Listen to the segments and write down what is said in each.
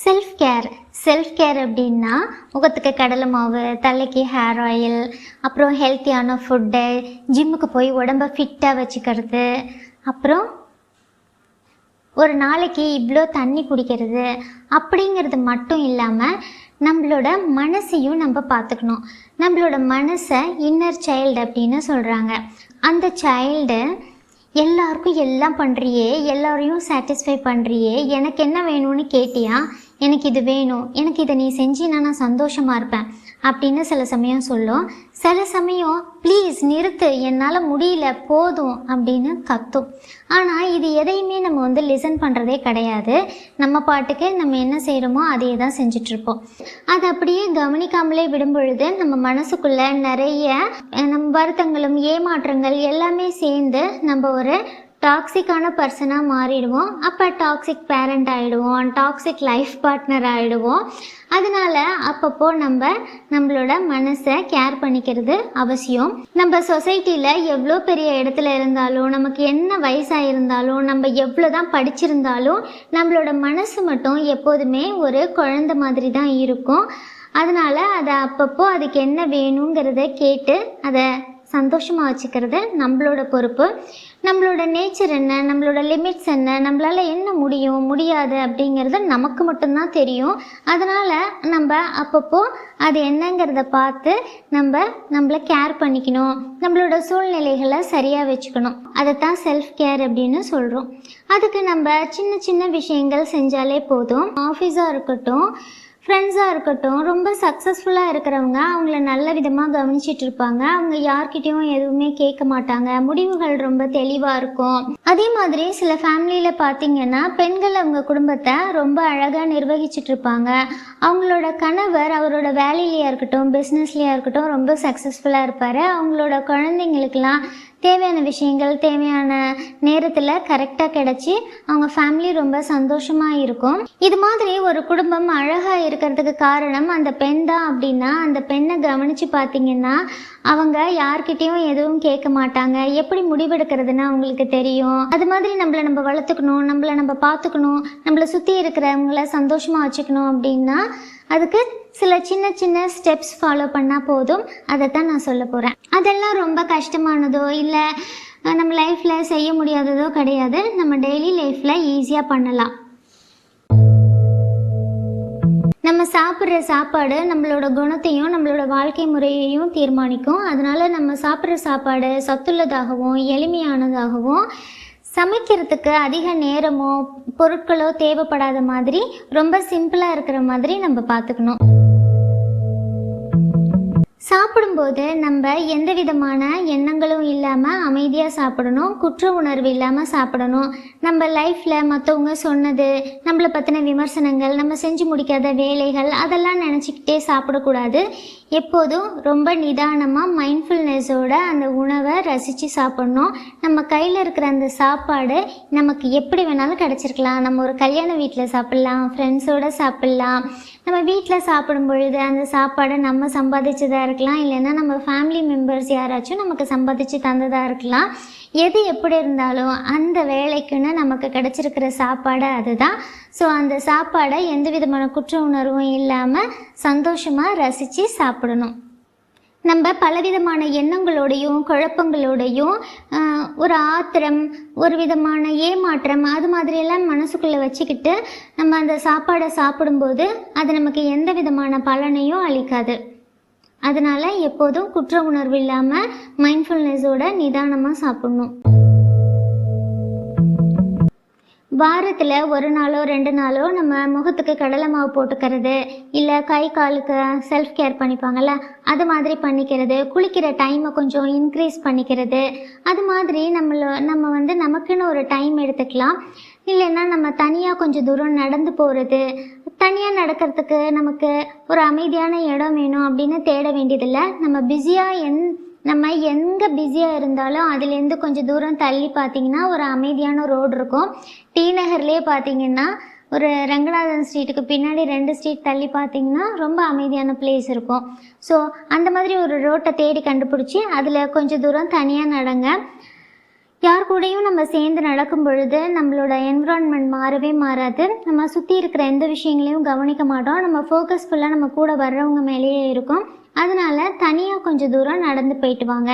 Self care அப்படின்னா முகத்துக்கு கடலை மாவு, தலைக்கு ஹேர் ஆயில், அப்புறம் ஹெல்த்தியான ஃபுட்டு, ஜிம்முக்கு போய் உடம்ப ஃபிட்டாக வச்சுக்கிறது, அப்புறம் ஒரு நாளைக்கு இவ்வளோ தண்ணி குடிக்கிறது அப்படிங்கிறது மட்டும் இல்லாமல் நம்மளோட மனசையும் நம்ம பார்த்துக்கணும். நம்மளோட மனசை இன்னர் சைல்டு அப்படின்னு சொல்கிறாங்க. அந்த சைல்டு எல்லாருக்கும் எல்லாம் பண்ணுறியே, எல்லாரையும் சாட்டிஸ்ஃபை பண்ணுறியே, எனக்கு என்ன வேணும்னு கேட்டியா, எனக்கு இது வேணும், எனக்கு இதை நீ செஞ்சினா நான் சந்தோஷமாக இருப்பேன் அப்படின்னு சில சமயம் சொல்லும். சில சமயம் ப்ளீஸ் நிறுத்து, என்னால் முடியல, போதும் அப்படின்னு கத்தும். ஆனால் இது எதையுமே நம்ம லிசன் பண்ணுறதே கிடையாது. நம்ம பாட்டுக்கு நம்ம என்ன செய்கிறோமோ அதையே தான் செஞ்சிட்ருப்போம். அது அப்படியே கவனிக்காமலே விடும் பொழுது நம்ம மனசுக்குள்ளே நிறைய நம்ம வருத்தங்களும் ஏமாற்றங்கள் எல்லாமே சேர்ந்து நம்ம ஒரு டாக்ஸிக்கான பர்சனாக மாறிடுவோம். அப்போ டாக்ஸிக் பேரண்ட் ஆகிடுவோம், டாக்ஸிக் லைஃப் பார்ட்னர் ஆகிடுவோம். அதனால் அப்பப்போ நம்மளோட மனசை கேர் பண்ணிக்கிறது அவசியம். நம்ம சொசைட்டியில் எவ்வளோ பெரிய இடத்துல இருந்தாலும், நமக்கு என்ன வயசாக இருந்தாலும், நம்ம எவ்வளோ தான் படிச்சிருந்தாலும் நம்மளோட மனசு மட்டும் எப்போதுமே ஒரு குழந்தை மாதிரி தான் இருக்கும். அதனால் அதை அப்பப்போ அதுக்கு என்ன வேணுங்கிறத கேட்டு அதை சந்தோஷமாக வச்சுக்கிறது நம்மளோட பொறுப்பு. நம்மளோட நேச்சர் என்ன, நம்மளோட லிமிட்ஸ் என்ன, நம்மளால் என்ன முடியும் முடியாது அப்படிங்கிறது நமக்கு மட்டும்தான் தெரியும். அதனால் நம்ம அப்பப்போ அது என்னங்கிறத பார்த்து நம்மளை கேர் பண்ணிக்கணும், நம்மளோட சூழ்நிலைகளை சரியாக வச்சுக்கணும். அதைத்தான் செல்ஃப் கேர் அப்படின்னு சொல்கிறோம். அதுக்கு நம்ம சின்ன சின்ன விஷயங்கள் செஞ்சாலே போதும். ஆஃபீஸாக இருக்கட்டும், ஃப்ரெண்ட்ஸாக இருக்கட்டும், ரொம்ப சக்ஸஸ்ஃபுல்லாக இருக்கிறவங்க அவங்கள நல்ல விதமாக கவனிச்சிட்டு இருப்பாங்க. அவங்க யார்கிட்டையும் எதுவுமே கேட்க மாட்டாங்க, முடிவுகள் ரொம்ப தெளிவாக இருக்கும். அதே மாதிரி சில ஃபேமிலியில் பார்த்திங்கன்னா பெண்கள் அவங்க குடும்பத்தை ரொம்ப அழகாக நிர்வகிச்சிட்டு இருப்பாங்க. அவங்களோட கணவர் அவரோட வேலையிலையாக இருக்கட்டும், பிஸ்னஸ்லையாக இருக்கட்டும் ரொம்ப சக்ஸஸ்ஃபுல்லாக இருப்பார். அவங்களோட குழந்தைங்களுக்கெல்லாம் தேவையான விஷயங்கள் தேவையான நேரத்தில் கரெக்டாக கிடச்சி அவங்க ஃபேமிலி ரொம்ப சந்தோஷமாக இருக்கும். இது மாதிரி ஒரு குடும்பம் அழகாக இருக்கிறதுக்கு காரணம் அந்த பெண் தான் அப்படின்னா, அந்த பெண்ணை கவனித்து பார்த்திங்கன்னா அவங்க யார்கிட்டையும் எதுவும் கேட்க மாட்டாங்க. எப்படி முடிவெடுக்கிறதுன்னு அவங்களுக்கு தெரியும். அது மாதிரி நம்ம வளர்த்துக்கணும், நம்மளை நம்ம பார்த்துக்கணும், நம்மளை சுற்றி இருக்கிறவங்கள சந்தோஷமாக வச்சுக்கணும் அப்படின்னா அதுக்கு சில சின்ன சின்ன ஸ்டெப்ஸ் ஃபாலோ பண்ணால் போதும். அதை தான் நான் சொல்ல போகிறேன். அதெல்லாம் ரொம்ப கஷ்டமானதோ இல்லை நம்ம லைஃப்பில் செய்ய முடியாததோ கிடையாது. நம்ம டெய்லி லைஃப்பில் ஈஸியாக பண்ணலாம். நம்ம சாப்பிட்ற சாப்பாடு நம்மளோட குணத்தையும் நம்மளோட வாழ்க்கை முறையையும் தீர்மானிக்கும். அதனால் நம்ம சாப்பிட்ற சாப்பாடு சத்துள்ளதாகவும் எளிமையானதாகவும், சமைக்கிறதுக்கு அதிக நேரமோ பொருட்களோ தேவைப்படாத மாதிரி ரொம்ப சிம்பிளாக இருக்கிற மாதிரி நம்ம பார்த்துக்கணும். சாப்பிடும்போது நம்ம எந்த விதமான எண்ணங்களும் இல்லாமல் அமைதியாக சாப்பிடணும். குற்ற உணர்வு இல்லாமல் சாப்பிடணும். நம்ம லைஃப்பில் மற்றவங்க சொன்னது, நம்மளை பற்றின விமர்சனங்கள், நம்ம செஞ்சு முடிக்காத வேலைகள் அதெல்லாம் நினச்சிக்கிட்டே சாப்பிடக்கூடாது. எப்போதும் ரொம்ப நிதானமாக மைண்ட்ஃபுல்னஸோட அந்த உணவை ரசித்து சாப்பிட்ணும். நம்ம கையில் இருக்கிற அந்த சாப்பாடு நமக்கு எப்படி வேணாலும் கிடச்சிருக்கலாம். நம்ம ஒரு கல்யாண வீட்டில் சாப்பிட்லாம், ஃப்ரெண்ட்ஸோடு சாப்பிட்லாம். நம்ம வீட்டில் சாப்பிடும் பொழுது அந்த சாப்பாடை நம்ம சம்பாதிச்சதாக இருக்கலாம், இல்லைன்னா நம்ம ஃபேமிலி மெம்பர்ஸ் யாராச்சும் நமக்கு சம்பாதிச்சு தந்ததாக இருக்கலாம். எது எப்படி இருந்தாலும் அந்த வேலைக்குன்னு நமக்கு கிடச்சிருக்கிற சாப்பாடு அதுதான். ஸோ அந்த சாப்பாடை எந்த விதமான குற்ற உணர்வும் இல்லாமல் சந்தோஷமாக ரசித்து சாப்பிடணும். நம்ம பலவிதமான எண்ணங்களோடையும் குழப்பங்களோடையும் ஒரு ஆத்திரம், ஒரு விதமான ஏமாற்றம் அது மாதிரியெல்லாம் மனசுக்குள்ளே வச்சுக்கிட்டு நம்ம அந்த சாப்பாடை சாப்பிடும்போது அது நமக்கு எந்த விதமான பலனையும் அளிக்காது. அதனால் எப்போதும் குற்ற உணர்வு இல்லாமல் மைண்ட்ஃபுல்னஸோட நிதானமாக சாப்பிடணும். வாரத்தில் ஒரு நாளோ 2 நாளோ நம்ம முகத்துக்கு கடலை மாவு போட்டுக்கிறது, இல்லை கை காலுக்கு செல்ஃப் கேர் பண்ணிப்பாங்கள்ல அது மாதிரி பண்ணிக்கிறது, குளிக்கிற டைமை கொஞ்சம் இன்க்ரீஸ் பண்ணிக்கிறது, அது மாதிரி நம்ம நமக்குன்னு ஒரு டைம் எடுத்துக்கலாம். இல்லைன்னா நம்ம தனியாக கொஞ்சம் தூரம் நடந்து போகிறது, தனியாக நடக்கிறதுக்கு நமக்கு ஒரு அமைதியான இடம் வேணும் அப்படின்னு தேட வேண்டியதில்லை. நம்ம எங்கே பிஸியாக இருந்தாலும் அதுலேருந்து கொஞ்சம் தூரம் தள்ளி பார்த்திங்கன்னா ஒரு அமைதியான ரோடு இருக்கும். டி நகர்லேயே பார்த்திங்கன்னா ஒரு ரங்கநாதன் ஸ்ட்ரீட்டுக்கு பின்னாடி 2 ஸ்ட்ரீட் தள்ளி பார்த்திங்கன்னா ரொம்ப அமைதியான பிளேஸ் இருக்கும். ஸோ அந்த மாதிரி ஒரு ரோட்டை தேடி கண்டுபிடிச்சி அதில் கொஞ்சம் தூரம் தனியாக நடங்க. யார் கூடயும் நம்ம சேர்ந்து நடக்கும் பொழுது நம்மளோட என்விரான்மெண்ட் மாறவே மாறாது. நம்ம சுற்றி இருக்கிற எந்த விஷயங்களையும் கவனிக்க மாட்டோம். நம்ம ஃபோக்கஸ் ஃபுல்லாக நம்ம கூட வர்றவங்க மேலேயே இருக்கும். அதனால தனியாக கொஞ்சம் தூரம் நடந்து போயிட்டு வாங்க.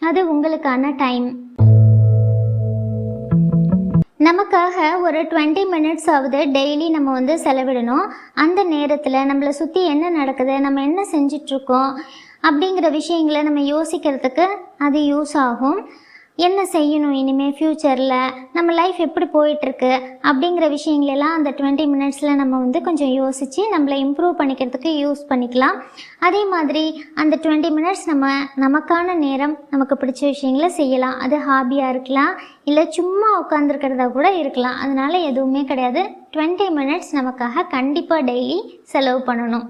அது உங்களுக்கான டைம். நமக்காக ஒரு 20 மினிட்ஸ் ஆகுது டெய்லி நம்ம செலவிடணும். அந்த நேரத்தில் நம்மளை சுற்றி என்ன நடக்குது, நம்ம என்ன செஞ்சிட்ருக்கோம் அப்படிங்கிற விஷயங்களை நம்ம யோசிக்கிறதுக்கு அது யூஸ் ஆகும். என்ன செய்யணும் இனிமேல் ஃப்யூச்சரில், நம்ம லைஃப் எப்படி போயிட்டுருக்கு அப்படிங்கிற விஷயங்களெல்லாம் அந்த 20 மினிட்ஸில் நம்ம கொஞ்சம் யோசித்து நம்மளை இம்ப்ரூவ் பண்ணிக்கிறதுக்கு யூஸ் பண்ணிக்கலாம். அதே மாதிரி அந்த 20 மினிட்ஸ் நமக்கான நேரம் நமக்கு பிடிச்ச விஷயங்களை செய்யலாம். அது ஹாபியாக இருக்கலாம், இல்லை சும்மா உட்காந்துருக்கிறதா கூட இருக்கலாம். அதனால் எதுவுமே கிடையாது. 20 மினிட்ஸ் நமக்காக கண்டிப்பாக டெய்லி செலவு பண்ணணும்.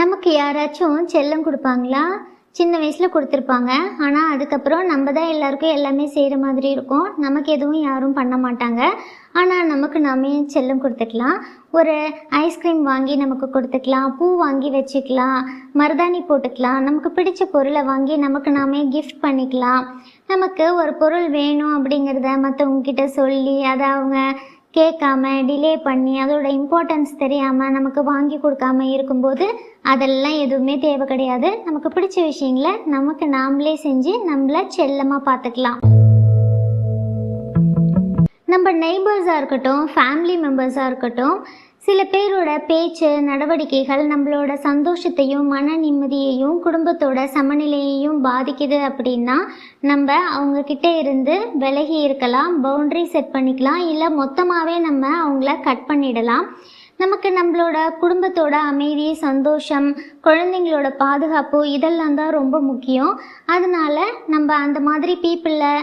நமக்கு யாராச்சும் செல்லம் கொடுப்பாங்களா? சின்ன வயசில் கொடுத்துருப்பாங்க. ஆனால் அதுக்கப்புறம் நம்ம தான் எல்லாருக்கும் எல்லாமே செய்கிற மாதிரி இருக்கும். நமக்கு எதுவும் யாரும் பண்ண மாட்டாங்க. ஆனால் நமக்கு நாமே செல்லம் கொடுத்துக்கலாம். ஒரு ஐஸ்கிரீம் வாங்கி நமக்கு கொடுத்துக்கலாம், பூ வாங்கி வச்சுக்கலாம், மருதாணி போட்டுக்கலாம், நமக்கு பிடிச்ச பொருளை வாங்கி நமக்கு நாமே கிஃப்ட் பண்ணிக்கலாம். நமக்கு ஒரு பொருள் வேணும் அப்படிங்கிறத மற்றவங்கக்கிட்ட சொல்லி அதை அவங்க கேட்காம டிலே பண்ணி அதோட இம்பார்ட்டன்ஸ் தெரியாமல் நமக்கு வாங்கி கொடுக்காம இருக்கும்போது அதெல்லாம் எதுவுமே தேவை கிடையாது. நமக்கு பிடிச்ச விஷயங்களை நமக்கு நாமளே செஞ்சு நம்மளை செல்லமாக பார்த்துக்கலாம். நம்ம நெய்பர்ஸாக இருக்கட்டும், ஃபேமிலி மெம்பர்ஸாக இருக்கட்டும், சில பேரோட பேச்சு நடவடிக்கைகள் நம்மளோட சந்தோஷத்தையும் மன நிம்மதியையும் குடும்பத்தோட சமநிலையையும் பாதிக்குது அப்படின்னா நம்ம அவங்கக்கிட்ட இருந்து விலகி இருக்கலாம், பவுண்ட்ரி செட் பண்ணிக்கலாம், இல்லை மொத்தமாகவே நம்ம அவங்கள கட் பண்ணிடலாம். நமக்கு நம்மளோட குடும்பத்தோட அமைதி, சந்தோஷம், குழந்தைங்களோட பாதுகாப்பு இதெல்லாம் தான் ரொம்ப முக்கியம். அதனால நம்ம அந்த மாதிரி பீப்புளை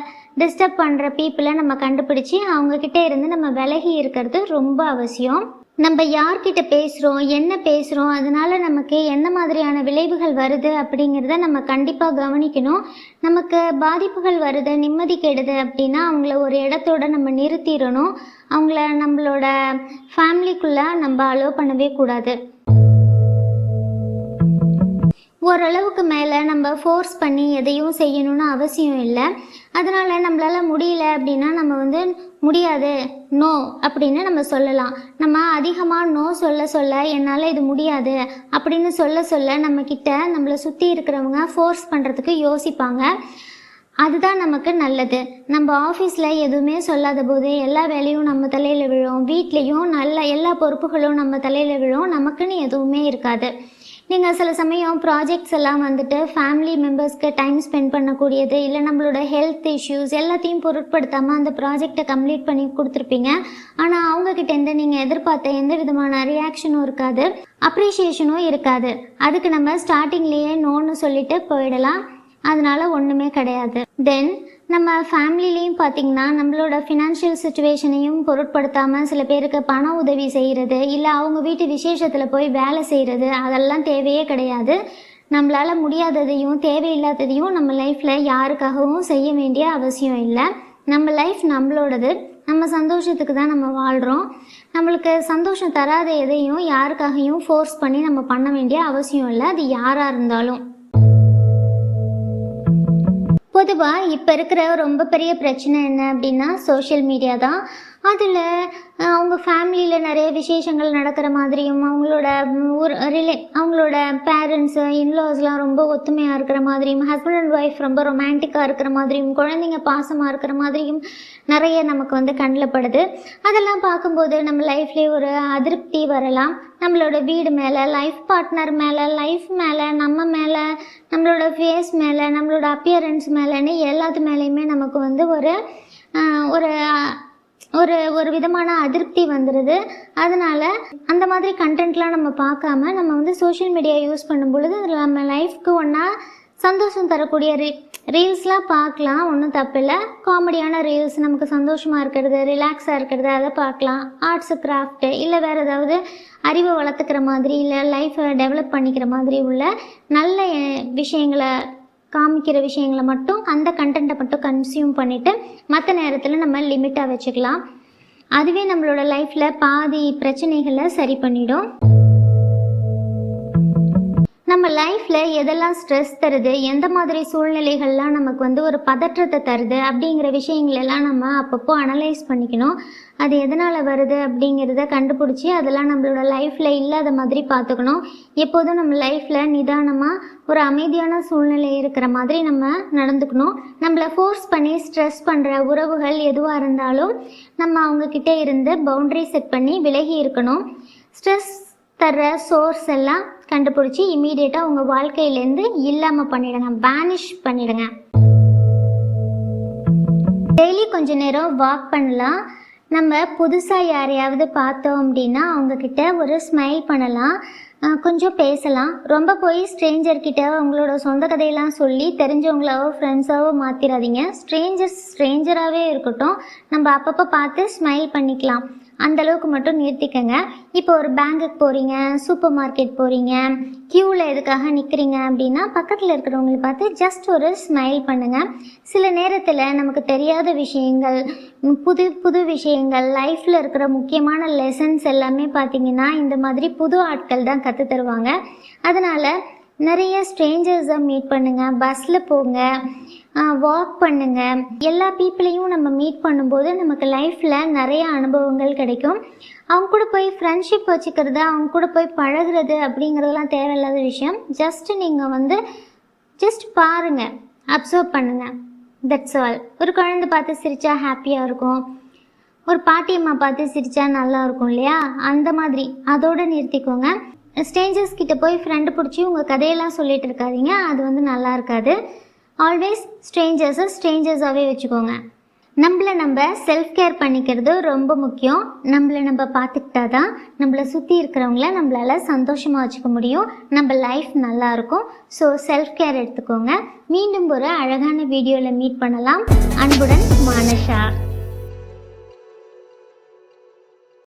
டிஸ்டர்ப் பண்ணுற பீப்புளை நம்ம கண்டுபிடிச்சி அவங்கக்கிட்ட இருந்து நம்ம விலகி இருக்கிறது ரொம்ப அவசியம். நம்ம யார்கிட்ட பேசுகிறோம், என்ன பேசுகிறோம், அதனால் நமக்கு என்ன மாதிரியான விளைவுகள் வருது அப்படிங்கிறத நம்ம கண்டிப்பாக கவனிக்கணும். நமக்கு பாதிப்புகள் வருது, நிம்மதி கெடுது அப்படின்னா அவங்கள ஒரு இடத்தோட நம்ம நிறுத்திடணும். அவங்கள நம்மளோட ஃபேமிலிக்குள்ளே நம்ம அலோவ் பண்ணவே கூடாது. ஓரளவுக்கு மேலே நம்ம ஃபோர்ஸ் பண்ணி எதையும் செய்யணும்னு அவசியம் இல்லை. அதனால் நம்மளால் முடியல அப்படின்னா நம்ம முடியாது, நோ அப்படின்னு நம்ம சொல்லலாம். நம்ம அதிகமாக நோ சொல்ல சொல்ல என்னால் இது முடியாது அப்படின்னு சொல்ல சொல்ல நம்மக்கிட்ட நம்மளை சுற்றி இருக்கிறவங்க ஃபோர்ஸ் பண்ணுறதுக்கு யோசிப்பாங்க. அதுதான் நமக்கு நல்லது. நம்ம ஆஃபீஸில் எதுவுமே சொல்லாத போது எல்லா வேலையும் நம்ம தலையில் விழும், வீட்லேயும் எல்லா பொறுப்புகளும் நம்ம தலையில் விழும், நமக்குன்னு எதுவுமே இருக்காது. நீங்கள் சில சமயம் ப்ராஜெக்ட்ஸ் எல்லாம் ஃபேமிலி மெம்பர்ஸ்க்கு டைம் ஸ்பெண்ட் பண்ணக்கூடியது, இல்லை நம்மளோட ஹெல்த் இஷ்யூஸ் எல்லாத்தையும் பொருட்படுத்தாமல் அந்த ப்ராஜெக்டை கம்ப்ளீட் பண்ணி கொடுத்துருப்பீங்க. ஆனால் அவங்கக்கிட்டேருந்து நீங்கள் எதிர்பார்த்த எந்த விதமான ரியாக்ஷனும் இருக்காது, அப்ரிஷியேஷனும் இருக்காது. அதுக்கு நம்ம ஸ்டார்டிங்லேயே நோன்னு சொல்லிட்டு போயிடலாம். அதனால் ஒன்றுமே கிடையாது. தென் நம்ம ஃபேமிலிலையும் பார்த்திங்கன்னா நம்மளோட ஃபினான்ஷியல் சுச்சுவேஷனையும் பொருட்படுத்தாமல் சில பேருக்கு பண உதவி செய்கிறது, இல்லை அவங்க வீட்டு விசேஷத்தில் போய் வேலை செய்கிறது, அதெல்லாம் தேவையே கிடையாது. நம்மளால் முடியாததையும் தேவையில்லாததையும் நம்ம லைஃப்பில் யாருக்காகவும் செய்ய வேண்டிய அவசியம் இல்லை. நம்ம லைஃப் நம்மளோடது, நம்ம சந்தோஷத்துக்கு தான் நம்ம வாழ்கிறோம். நம்மளுக்கு சந்தோஷம் தராத எதையும் யாருக்காகவும் ஃபோர்ஸ் பண்ணி நம்ம பண்ண வேண்டிய அவசியம் இல்லை, அது யாராக இருந்தாலும். பொதுவாக இப்போ இருக்கிற ரொம்ப பெரிய பிரச்சனை என்ன அப்படின்னா சோஷியல் மீடியா தான். அதில் அவங்க ஃபேமிலியில் நிறைய விசேஷங்கள் நடக்கிற மாதிரியும், அவங்களோட பேரண்ட்ஸு இன்லாஸ்லாம் ரொம்ப ஒத்துமையாக இருக்கிற மாதிரியும், ஹஸ்பண்ட் அண்ட் ஒய்ஃப் ரொம்ப ரொமான்டிக்காக இருக்கிற மாதிரியும், குழந்தைங்க பாசமாக இருக்கிற மாதிரியும் நிறைய நமக்கு கண்ணில் படுது. அதெல்லாம் பார்க்கும்போது நம்ம லைஃப்லேயே ஒரு அதிருப்தி வரலாம். நம்மளோட வீடு மேலே, லைஃப் பார்ட்னர் மேலே, லைஃப் மேலே, நம்ம மேலே, நம்மளோட ஃபேஸ் மேலே, நம்மளோட அப்பியரன்ஸ் மேலேன்னு எல்லாத்து மேலேயுமே நமக்கு ஒரு விதமான அதிருப்தி வந்துடுது. அதனால் அந்த மாதிரி கண்டென்ட்லாம் நம்ம பார்க்காம நம்ம சோஷியல் மீடியா யூஸ் பண்ணும் பொழுது அதில் நம்ம லைஃப்க்கு ஒன்றா சந்தோஷம் தரக்கூடிய ரீல்ஸ்லாம் பார்க்கலாம், ஒன்றும் தப்பில்லை. காமெடியான ரீல்ஸ், நமக்கு சந்தோஷமாக இருக்கிறது, ரிலாக்ஸாக இருக்கிறது, அதை பார்க்கலாம். ஆர்ட்ஸு, கிராஃப்ட்டு, இல்லை வேறு ஏதாவது அறிவை வளர்த்துக்கிற மாதிரி, இல்லை லைஃப்பை டெவலப் பண்ணிக்கிற மாதிரி உள்ள நல்ல விஷயங்களை காமிக்கிற விஷயங்களை மட்டும், அந்த கண்டென்ட்டை மட்டும் கன்சியூம் பண்ணிவிட்டு மற்ற நேரத்தில் நம்ம லிமிட்டாக வச்சுக்கலாம். அதுவே நம்மளோட லைஃப்பில் பாதி பிரச்சனைகளை சரி பண்ணிடும். நம்ம லைஃப்பில் எதெல்லாம் ஸ்ட்ரெஸ் தருது, எந்த மாதிரி சூழ்நிலைகள்லாம் நமக்கு ஒரு பதற்றத்தை தருது அப்படிங்கிற விஷயங்களெல்லாம் நம்ம அப்பப்போ அனலைஸ் பண்ணிக்கணும். அது எதனால் வருது அப்படிங்கிறத கண்டுபிடிச்சி அதெல்லாம் நம்மளோட லைஃப்பில் இல்லாத மாதிரி பார்த்துக்கணும். எப்போதும் நம்ம லைஃப்பில் நிதானமாக ஒரு அமைதியான சூழ்நிலை இருக்கிற மாதிரி நம்ம நடந்துக்கணும். நம்மளை ஃபோர்ஸ் பண்ணி ஸ்ட்ரெஸ் பண்ணுற உறவுகள் எதுவாக இருந்தாலும் நம்ம அவங்கக்கிட்ட இருந்து பவுண்ட்ரி செட் பண்ணி விலகி இருக்கணும். ஸ்ட்ரெஸ் தர்ற சோர்ஸ் எல்லாம் கண்டுபிடிச்சி இம்மீடியட்டாக உங்கள் வாழ்க்கையிலேருந்து இல்லாமல் பண்ணிடுங்க, பேனிஷ் பண்ணிடுங்க. டெய்லி கொஞ்சம் நேரம் வாக் பண்ணலாம். நம்ம புதுசாக யாரையாவது பார்த்தோம் அப்படின்னா அவங்கக்கிட்ட ஒரு ஸ்மைல் பண்ணலாம், கொஞ்சம் பேசலாம். ரொம்ப போய் ஸ்ட்ரேஞ்சர்கிட்ட உங்களோட சொந்த கதையெல்லாம் சொல்லி தெரிஞ்சவங்களாவோ ஃப்ரெண்ட்ஸாவோ மாற்றிடாதீங்க. ஸ்ட்ரேஞ்சராகவே இருக்கட்டும், நம்ம அப்பப்போ பார்த்து ஸ்மைல் பண்ணிக்கலாம். அந்தளவுக்கு மட்டும் நிறுத்திக்கங்க. இப்போ ஒரு பேங்குக்கு போகிறீங்க, சூப்பர் மார்க்கெட் போகிறீங்க, க்யூவில் எதுக்காக நிற்கிறீங்க அப்படின்னா பக்கத்தில் இருக்கிறவங்களை பார்த்து ஜஸ்ட் ஒரு ஸ்மைல் பண்ணுங்கள். சில நேரத்தில் நமக்கு தெரியாத விஷயங்கள், புது புது விஷயங்கள், லைஃப்பில் இருக்கிற முக்கியமான லெசன்ஸ் எல்லாமே பார்த்திங்கன்னா இந்த மாதிரி புது ஆட்கள் தான் கற்றுத் தருவாங்க. அதனால் நிறைய ஸ்ட்ரேஞ்சர்ஸை மீட் பண்ணுங்கள், பஸ்ஸில் போங்க, வாக் பண்ணுங்கள். எல்லா பீப்புளையும் நம்ம மீட் பண்ணும்போது நமக்கு லைஃப்பில் நிறைய அனுபவங்கள் கிடைக்கும். அவங்க கூட போய் ஃப்ரெண்ட்ஷிப் வச்சுக்கிறது, அவங்க கூட போய் பழகிறது அப்படிங்கிறதெல்லாம் தேவையில்லாத விஷயம். நீங்கள் ஜஸ்ட் பாருங்கள், அப்சர்வ் பண்ணுங்கள், தட்ஸ் ஆல். ஒரு குழந்தை பார்த்து சிரித்தா ஹாப்பியாக இருக்கும், ஒரு பாட்டியம்மா பார்த்து சிரித்தா நல்லா இருக்கும் இல்லையா? அந்த மாதிரி அதோடு நிறுத்திக்கோங்க. ஸ்ட்ரேஞ்சர்ஸ் கிட்ட போய் ஃப்ரெண்டு பிடிச்சி உங்கள் கதையெல்லாம் சொல்லிகிட்டு இருக்காதீங்க, அது நல்லா இருக்காது. ஆல்வேஸ் ஸ்ட்ரேஞ்சர்ஸாகவே வச்சுக்கோங்க. நம்ம செல்ஃப் கேர் பண்ணிக்கிறது ரொம்ப முக்கியம். நம்ம பார்த்துக்கிட்டா தான் நம்மளை சுற்றி இருக்கிறவங்கள நம்மளால் சந்தோஷமாக வச்சுக்க முடியும், நம்ம லைஃப் நல்லாயிருக்கும். ஸோ செல்ஃப் கேர் எடுத்துக்கோங்க. மீண்டும் ஒரு அழகான வீடியோவில் மீட் பண்ணலாம். அன்புடன் மானஷா.